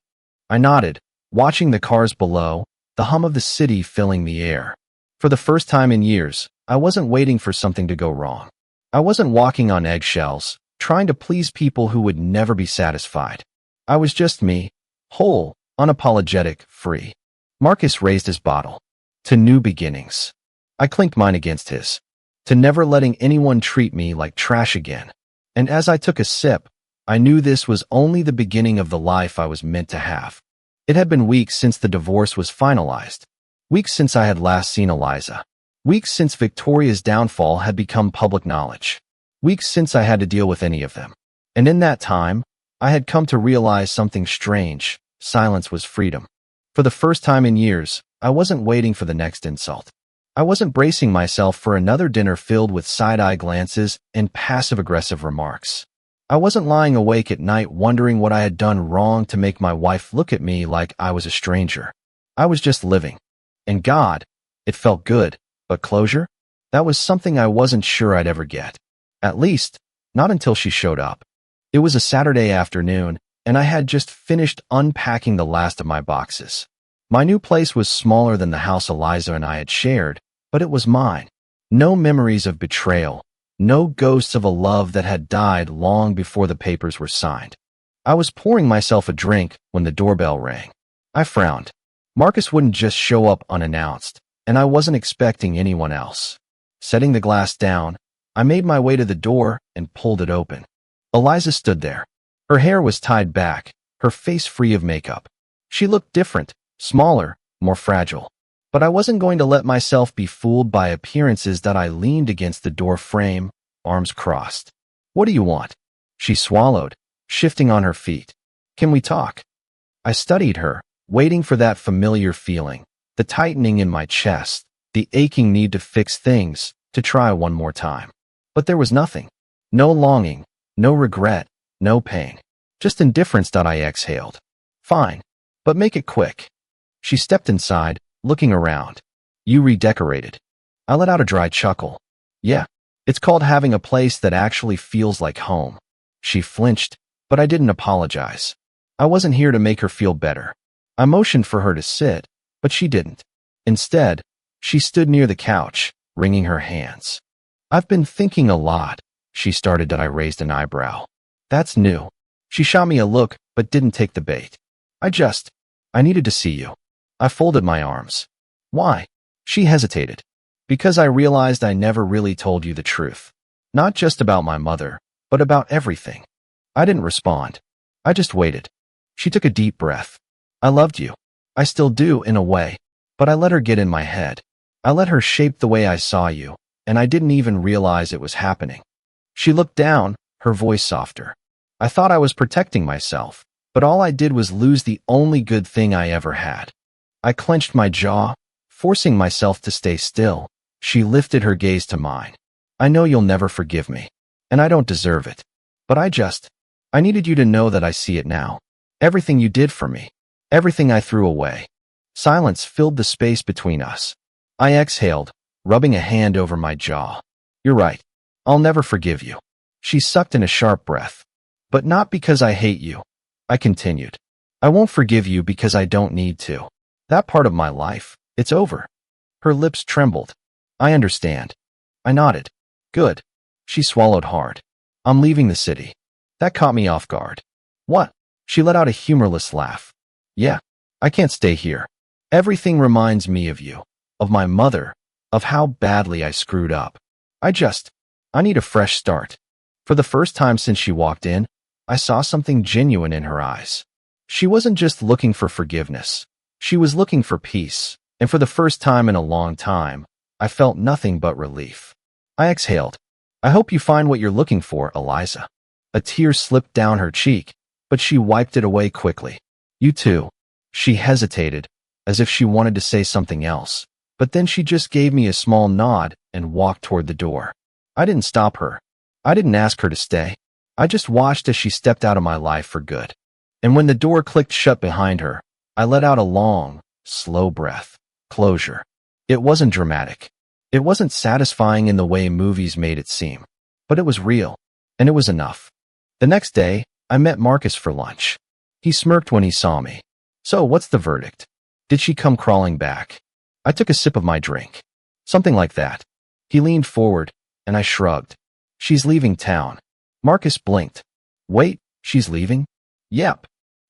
I nodded, watching the cars below, the hum of the city filling the air. For the first time in years, I wasn't waiting for something to go wrong. I wasn't walking on eggshells, trying to please people who would never be satisfied. I was just me, whole, unapologetic, free. Marcus raised his bottle. "To new beginnings." I clinked mine against his. "To never letting anyone treat me like trash again." And as I took a sip, I knew this was only the beginning of the life I was meant to have. It had been weeks since the divorce was finalized. Weeks since I had last seen Eliza. Weeks since Victoria's downfall had become public knowledge. Weeks since I had to deal with any of them. And in that time, I had come to realize something strange. Silence was freedom. For the first time in years, I wasn't waiting for the next insult. I wasn't bracing myself for another dinner filled with side-eye glances and passive-aggressive remarks. I wasn't lying awake at night wondering what I had done wrong to make my wife look at me like I was a stranger. I was just living. And God, it felt good. But closure? That was something I wasn't sure I'd ever get. At least, not until she showed up. It was a Saturday afternoon, and I had just finished unpacking the last of my boxes. My new place was smaller than the house Eliza and I had shared, but it was mine. No memories of betrayal, No ghosts of a love that had died long before the papers were signed. I was pouring myself a drink when the doorbell rang. I frowned. Marcus wouldn't just show up unannounced, and I wasn't expecting anyone else. Setting the glass down, I made my way to the door and pulled it open. Eliza stood there. Her hair was tied back, her face free of makeup. She looked different, smaller, more fragile. But I wasn't going to let myself be fooled by appearances that I leaned against the door frame, arms crossed. "What do you want?" She swallowed, shifting on her feet. "Can we talk?" I studied her, waiting for that familiar feeling, the tightening in my chest, the aching need to fix things, to try one more time. But there was nothing. No longing, no regret, no pain. Just indifference. I exhaled. "Fine, but make it quick." She stepped inside, looking around. "You redecorated." I let out a dry chuckle. "Yeah, it's called having a place that actually feels like home." She flinched, but I didn't apologize. I wasn't here to make her feel better. I motioned for her to sit, but she didn't. Instead, she stood near the couch, wringing her hands. "I've been thinking a lot," she started. I raised an eyebrow. "That's new." She shot me a look, but didn't take the bait. I needed to see you." I folded my arms. "Why?" She hesitated. "Because I realized I never really told you the truth. Not just about my mother, but about everything." I didn't respond. I just waited. She took a deep breath. "I loved you. I still do, in a way. But I let her get in my head. I let her shape the way I saw you, and I didn't even realize it was happening." She looked down, her voice softer. "I thought I was protecting myself, but all I did was lose the only good thing I ever had." I clenched my jaw, forcing myself to stay still. She lifted her gaze to mine. "I know you'll never forgive me, and I don't deserve it. But I needed you to know that I see it now. Everything you did for me. Everything I threw away." Silence filled the space between us. I exhaled, rubbing a hand over my jaw. "You're right. I'll never forgive you." She sucked in a sharp breath. "But not because I hate you," I continued. "I won't forgive you because I don't need to. That part of my life, it's over." Her lips trembled. "I understand." I nodded. "Good." She swallowed hard. "I'm leaving the city." That caught me off guard. "What?" She let out a humorless laugh. "Yeah, I can't stay here. Everything reminds me of you, of my mother, of how badly I screwed up. I need a fresh start." For the first time since she walked in, I saw something genuine in her eyes. She wasn't just looking for forgiveness. She was looking for peace, and for the first time in a long time, I felt nothing but relief. I exhaled. "I hope you find what you're looking for, Eliza." A tear slipped down her cheek, but she wiped it away quickly. "You too." She hesitated, as if she wanted to say something else, but then she just gave me a small nod and walked toward the door. I didn't stop her. I didn't ask her to stay. I just watched as she stepped out of my life for good. And when the door clicked shut behind her, I let out a long, slow breath. Closure. It wasn't dramatic. It wasn't satisfying in the way movies made it seem. But it was real, and it was enough. The next day, I met Marcus for lunch. He smirked when he saw me. "So, what's the verdict? Did she come crawling back?" I took a sip of my drink. "Something like that." He leaned forward, and I shrugged. "She's leaving town." Marcus blinked. "Wait, she's leaving?" "Yep."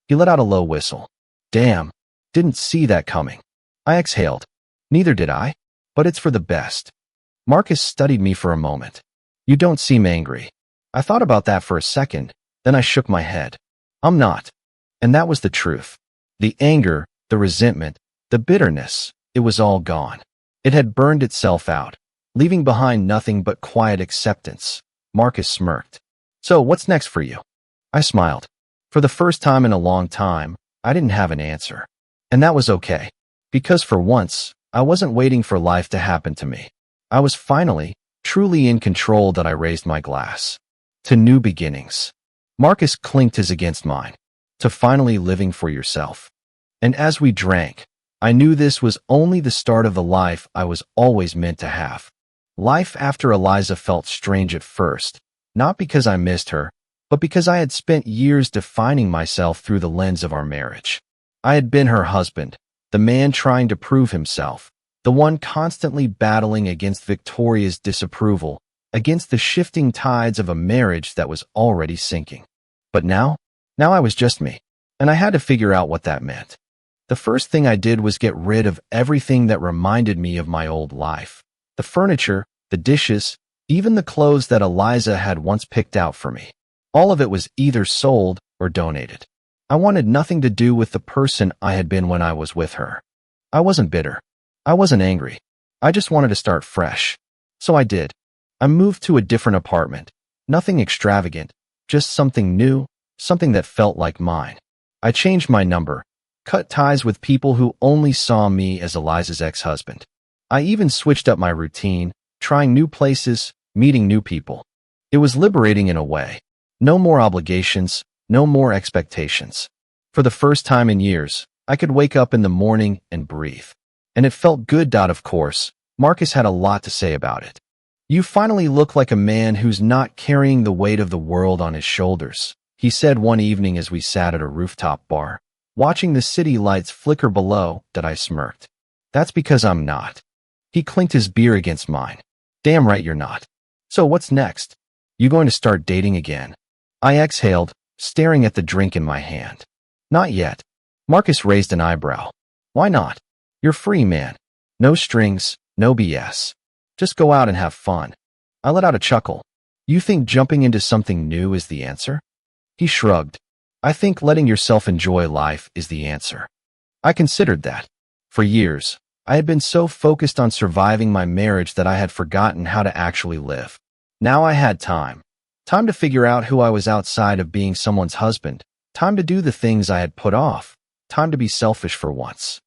He let out a low whistle. "Damn, didn't see that coming." I exhaled. "Neither did I, but it's for the best." Marcus studied me for a moment. "You don't seem angry." I thought about that for a second, then I shook my head. "I'm not." And that was the truth. The anger, the resentment, the bitterness, it was all gone. It had burned itself out, leaving behind nothing but quiet acceptance. Marcus smirked. "So, what's next for you?" I smiled. For the first time in a long time, I didn't have an answer. And that was okay. Because for once, I wasn't waiting for life to happen to me. I was finally, truly in control. I raised my glass. To new beginnings. Marcus clinked his against mine. To finally living for yourself. And as we drank, I knew this was only the start of the life I was always meant to have. Life after Eliza felt strange at first, not because I missed her, but because I had spent years defining myself through the lens of our marriage. I had been her husband, the man trying to prove himself, the one constantly battling against Victoria's disapproval, against the shifting tides of a marriage that was already sinking. But now I was just me, and I had to figure out what that meant. The first thing I did was get rid of everything that reminded me of my old life. The furniture, the dishes, even the clothes that Eliza had once picked out for me. All of it was either sold or donated. I wanted nothing to do with the person I had been when I was with her. I wasn't bitter. I wasn't angry. I just wanted to start fresh. So I did. I moved to a different apartment. Nothing extravagant, just something new, something that felt like mine. I changed my number, cut ties with people who only saw me as Eliza's ex-husband. I even switched up my routine, trying new places, meeting new people. It was liberating in a way. No more obligations, no more expectations. For the first time in years, I could wake up in the morning and breathe. And it felt good. Of course, Marcus had a lot to say about it. "You finally look like a man who's not carrying the weight of the world on his shoulders," he said one evening as we sat at a rooftop bar, watching the city lights flicker below. I smirked. "That's because I'm not." He clinked his beer against mine. "Damn right you're not. So what's next? You going to start dating again?" I exhaled, staring at the drink in my hand. "Not yet." Marcus raised an eyebrow. "Why not? You're free, man. No strings, no BS. Just go out and have fun." I let out a chuckle. "You think jumping into something new is the answer?" He shrugged. "I think letting yourself enjoy life is the answer." I considered that. For years, I had been so focused on surviving my marriage that I had forgotten how to actually live. Now I had time. Time to figure out who I was outside of being someone's husband. Time to do the things I had put off. Time to be selfish for once.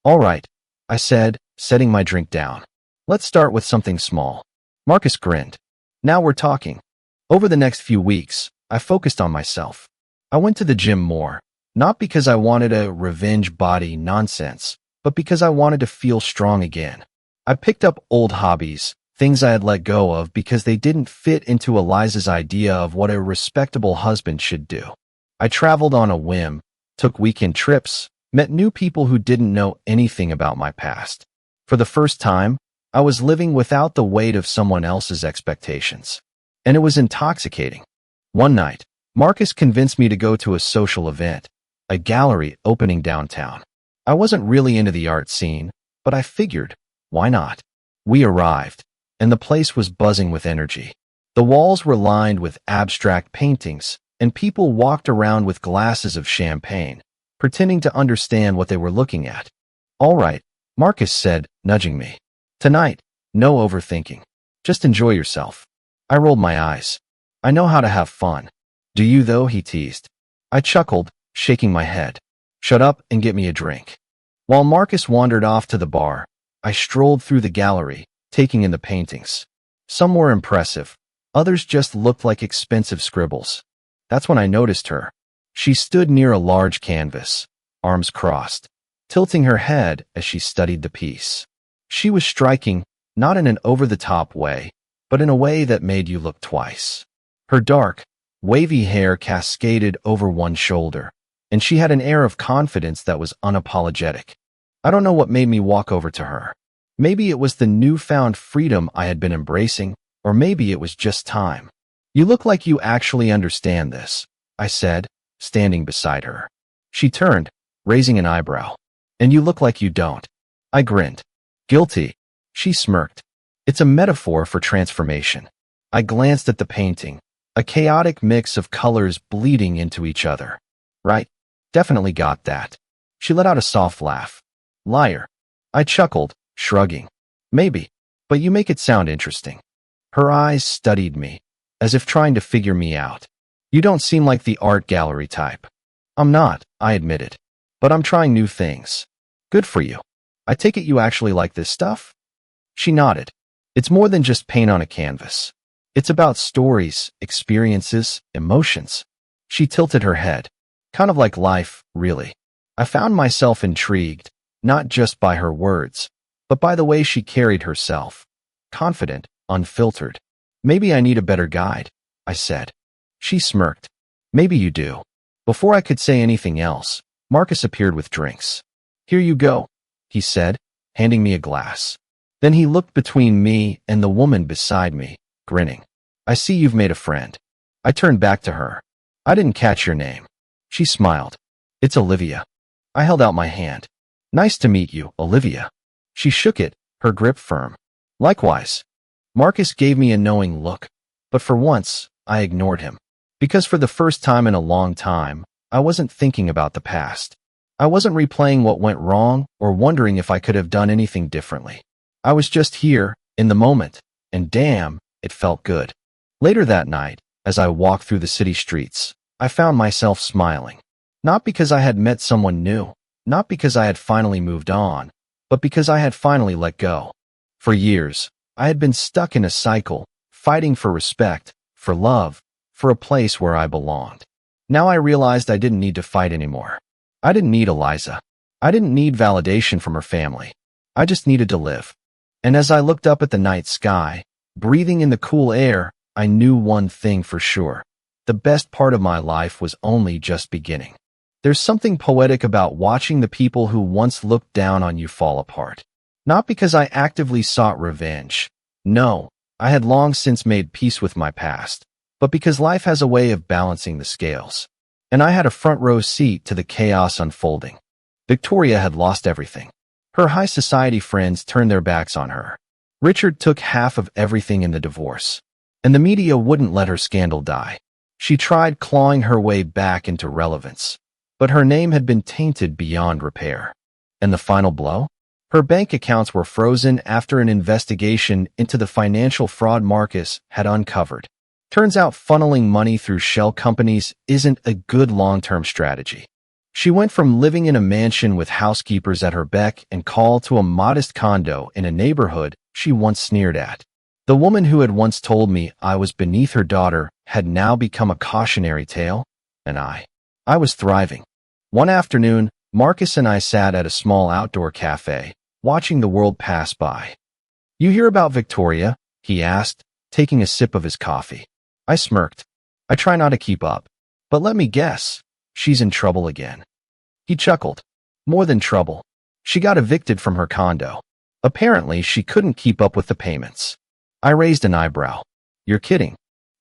"All right," I said, setting my drink down. "Let's start with something small." Marcus grinned. "Now we're talking." Over the next few weeks, I focused on myself. I went to the gym more, not because I wanted a revenge body nonsense, but because I wanted to feel strong again. I picked up old hobbies, things I had let go of because they didn't fit into Eliza's idea of what a respectable husband should do. I traveled on a whim, took weekend trips, met new people who didn't know anything about my past. For the first time, I was living without the weight of someone else's expectations. And it was intoxicating. One night, Marcus convinced me to go to a social event, a gallery opening downtown. I wasn't really into the art scene, but I figured, why not? We arrived, and the place was buzzing with energy. The walls were lined with abstract paintings, and people walked around with glasses of champagne, pretending to understand what they were looking at. "All right," Marcus said, nudging me. "Tonight, no overthinking. Just enjoy yourself." I rolled my eyes. "I know how to have fun." "Do you, though?" he teased. I chuckled, shaking my head. "Shut up and get me a drink." While Marcus wandered off to the bar, I strolled through the gallery, taking in the paintings. Some were impressive. Others just looked like expensive scribbles. That's when I noticed her. She stood near a large canvas, arms crossed, tilting her head as she studied the piece. She was striking, not in an over-the-top way, but in a way that made you look twice. Her dark, wavy hair cascaded over one shoulder, and she had an air of confidence that was unapologetic. I don't know what made me walk over to her. Maybe it was the newfound freedom I had been embracing, or maybe it was just time. "You look like you actually understand this," I said, standing beside her. She turned, raising an eyebrow. "And you look like you don't." I grinned. "Guilty." She smirked. "It's a metaphor for transformation." I glanced at the painting, a chaotic mix of colors bleeding into each other. "Right? Definitely got that." She let out a soft laugh. "Liar." I chuckled, shrugging. "Maybe, but you make it sound interesting." Her eyes studied me, as if trying to figure me out. "You don't seem like the art gallery type." "I'm not," I admitted. "But I'm trying new things." "Good for you. I take it you actually like this stuff?" She nodded. "It's more than just paint on a canvas. It's about stories, experiences, emotions." She tilted her head. "Kind of like life, really." I found myself intrigued, not just by her words, but by the way she carried herself. Confident, unfiltered. "Maybe I need a better guide," I said. She smirked. "Maybe you do." Before I could say anything else, Marcus appeared with drinks. "Here you go," he said, handing me a glass. Then he looked between me and the woman beside me, grinning. I see you've made a friend. I turned back to her. I didn't catch your name. She smiled. It's Olivia. I held out my hand. Nice to meet you, Olivia. She shook it, her grip firm. Likewise. Marcus gave me a knowing look, but for once, I ignored him. Because for the first time in a long time, I wasn't thinking about the past. I wasn't replaying what went wrong or wondering if I could have done anything differently. I was just here, in the moment, and damn, it felt good. Later that night, as I walked through the city streets, I found myself smiling. Not because I had met someone new, not because I had finally moved on, but because I had finally let go. For years, I had been stuck in a cycle, fighting for respect, for love, for a place where I belonged. Now I realized I didn't need to fight anymore. I didn't need Eliza. I didn't need validation from her family. I just needed to live. And as I looked up at the night sky, breathing in the cool air, I knew one thing for sure. The best part of my life was only just beginning. There's something poetic about watching the people who once looked down on you fall apart. Not because I actively sought revenge. No, I had long since made peace with my past, but because life has a way of balancing the scales. And I had a front row seat to the chaos unfolding. Victoria had lost everything. Her high society friends turned their backs on her. Richard took half of everything in the divorce. And the media wouldn't let her scandal die. She tried clawing her way back into relevance, but her name had been tainted beyond repair. And the final blow? Her bank accounts were frozen after an investigation into the financial fraud Marcus had uncovered. Turns out funneling money through shell companies isn't a good long-term strategy. She went from living in a mansion with housekeepers at her beck and call to a modest condo in a neighborhood she once sneered at. The woman who had once told me I was beneath her daughter had now become a cautionary tale, and I was thriving. One afternoon, Marcus and I sat at a small outdoor cafe, watching the world pass by. You hear about Victoria? He asked, taking a sip of his coffee. I smirked. I try not to keep up. But let me guess, she's in trouble again. He chuckled. More than trouble. She got evicted from her condo. Apparently, she couldn't keep up with the payments. I raised an eyebrow. You're kidding.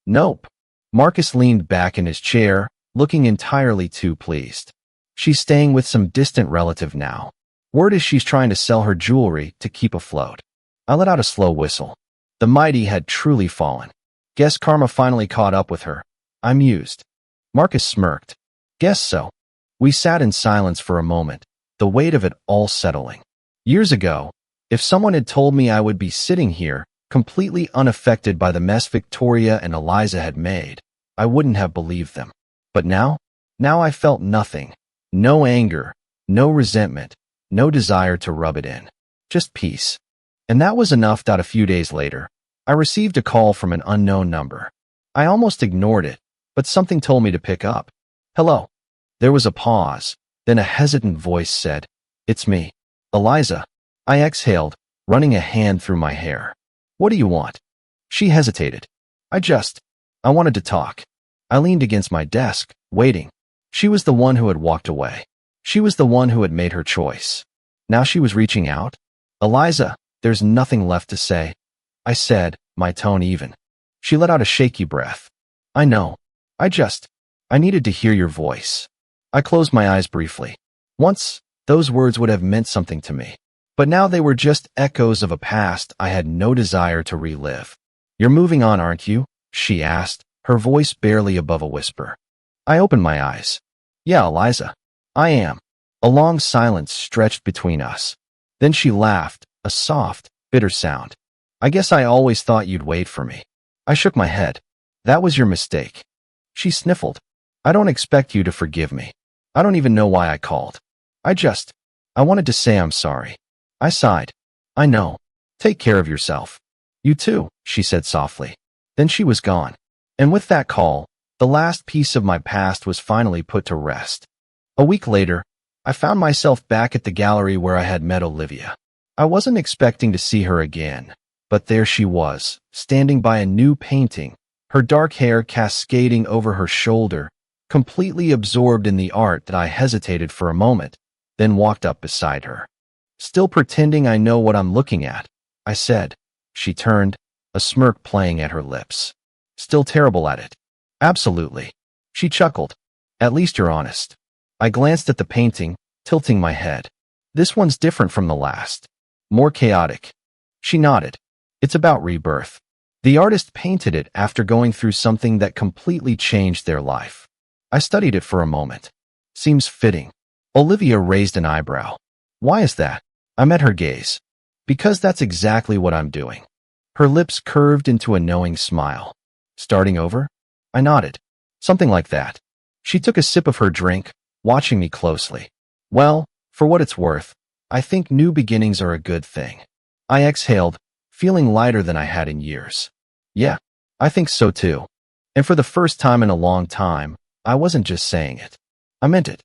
Nope. Marcus leaned back in his chair, looking entirely too pleased. She's staying with some distant relative now. Word is she's trying to sell her jewelry to keep afloat. I let out a slow whistle. The mighty had truly fallen. Guess karma finally caught up with her. I mused. Marcus smirked. Guess so. We sat in silence for a moment, the weight of it all settling. Years ago, if someone had told me I would be sitting here, completely unaffected by the mess Victoria and Eliza had made, I wouldn't have believed them. But now I felt nothing. No anger, no resentment, no desire to rub it in. Just peace. And that was enough that a few days later, I received a call from an unknown number. I almost ignored it, but something told me to pick up. Hello. There was a pause, then a hesitant voice said, It's me, Eliza. I exhaled, running a hand through my hair. What do you want? She hesitated. I wanted to talk. I leaned against my desk, waiting. She was the one who had walked away. She was the one who had made her choice. Now she was reaching out. Eliza, there's nothing left to say, I said, my tone even. She let out a shaky breath. I know. I needed to hear your voice. I closed my eyes briefly. Once, those words would have meant something to me. But now they were just echoes of a past I had no desire to relive. You're moving on, aren't you? She asked, her voice barely above a whisper. I opened my eyes. Yeah, Eliza. I am. A long silence stretched between us. Then she laughed, a soft, bitter sound. I guess I always thought you'd wait for me. I shook my head. That was your mistake. She sniffled. I don't expect you to forgive me. I don't even know why I called. I wanted to say I'm sorry. I sighed. I know. Take care of yourself. You too, she said softly. Then she was gone. And with that call, the last piece of my past was finally put to rest. A week later, I found myself back at the gallery where I had met Olivia. I wasn't expecting to see her again, but there she was, standing by a new painting, her dark hair cascading over her shoulder, completely absorbed in the art that I hesitated for a moment, then walked up beside her. Still pretending I know what I'm looking at, I said. She turned, a smirk playing at her lips. Still terrible at it. Absolutely. She chuckled. At least you're honest. I glanced at the painting, tilting my head. This one's different from the last. More chaotic. She nodded. It's about rebirth. The artist painted it after going through something that completely changed their life. I studied it for a moment. Seems fitting. Olivia raised an eyebrow. Why is that? I met her gaze. Because that's exactly what I'm doing. Her lips curved into a knowing smile. Starting over? I nodded. Something like that. She took a sip of her drink, watching me closely. Well, for what it's worth, I think new beginnings are a good thing. I exhaled, feeling lighter than I had in years. Yeah, I think so too. And for the first time in a long time, I wasn't just saying it. I meant it.